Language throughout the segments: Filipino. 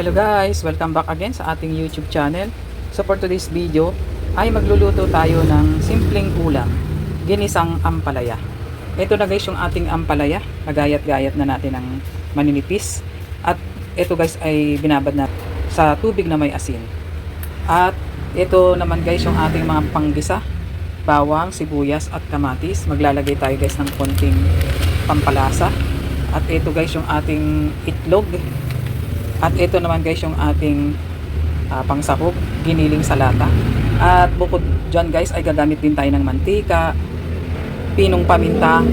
Hello guys! Welcome back again sa ating YouTube channel. So for today's video ay magluluto tayo ng simpleng ulam, ginisang ampalaya. Ito na guys yung ating ampalaya, nagayat-gayat na natin ng maninipis. At ito guys ay binabad na sa tubig na may asin. At ito naman guys yung ating mga panggisa, bawang, sibuyas at kamatis. Maglalagay tayo guys ng konting pampalasa. At ito guys yung ating itlog. At ito naman guys yung ating pangsahog, giniling sa lata. At bukod dyan guys ay gagamit din tayo ng mantika, pinong paminta,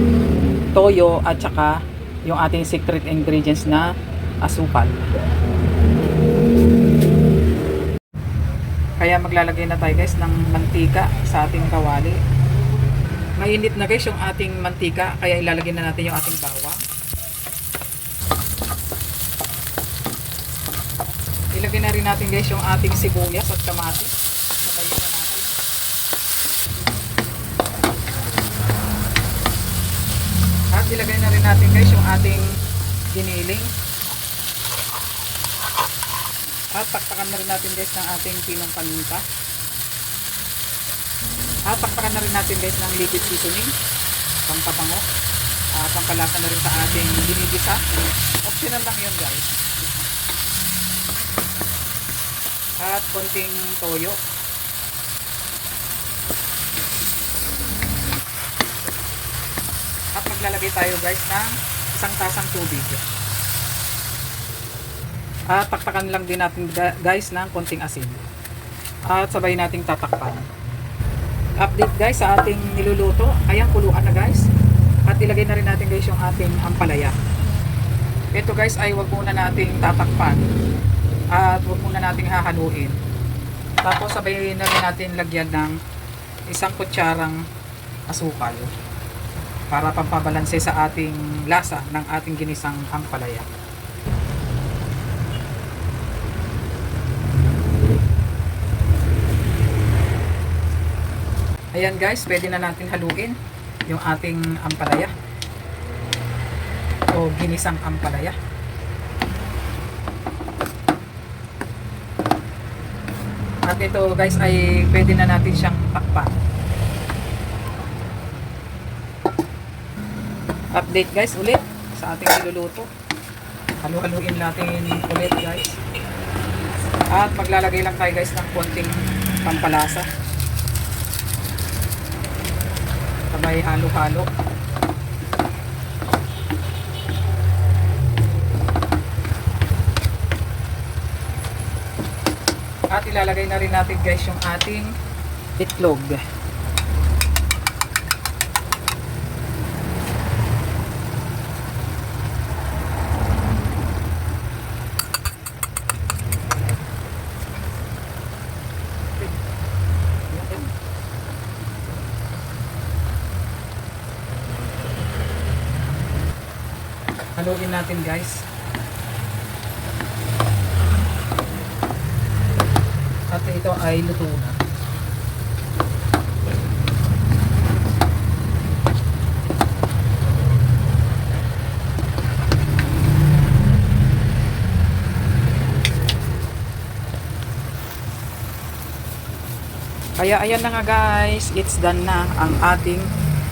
toyo at saka yung ating secret ingredients na asukal. Kaya maglalagay na tayo guys ng mantika sa ating kawali. Mainit na guys yung ating mantika, kaya ilalagay na natin yung ating bawang. Ilagay na rin natin guys yung ating sibuyas at kamatis. Sabayin na natin. At ilagay na rin natin guys yung ating giniling. At takpakan na rin natin guys ng ating pinong paminta. At takpakan na rin natin guys ng liquid seasoning, pampabango, pampalasa na rin sa ating ginigisa. Optional lang yun guys. At konting toyo. At maglalagay tayo guys ng isang tasang tubig. At taktakan lang din natin guys ng konting asin. At sabay nating tatakpan. Update guys sa ating niluluto. Ayan, kuluan na guys. At ilagay na rin natin guys yung ating ampalaya. Ito guys ay wag muna nating tatakpan. At huwag muna nating hahaluin. Tapos sabay na rin natin lagyan ng isang kutsarang asukal para pampabalanse sa ating lasa ng ating ginisang ampalaya. Ayan guys, pwede na natin haluin yung ating ampalaya o ginisang ampalaya. At ito guys ay pwede na natin siyang takpan. Update guys ulit sa ating niluluto. Halu-haluin natin ulit guys. At maglalagay lang tayo guys ng konting pampalasa. Sabay halo-halo. At ilalagay na rin natin guys yung ating itlog. Haluin natin guys. At ito ay luto na. Kaya ayan na nga guys, it's done na ang ating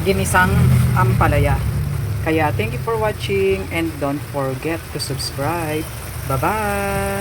ginisang ampalaya. Kaya thank you for watching and don't forget to subscribe. Bye bye!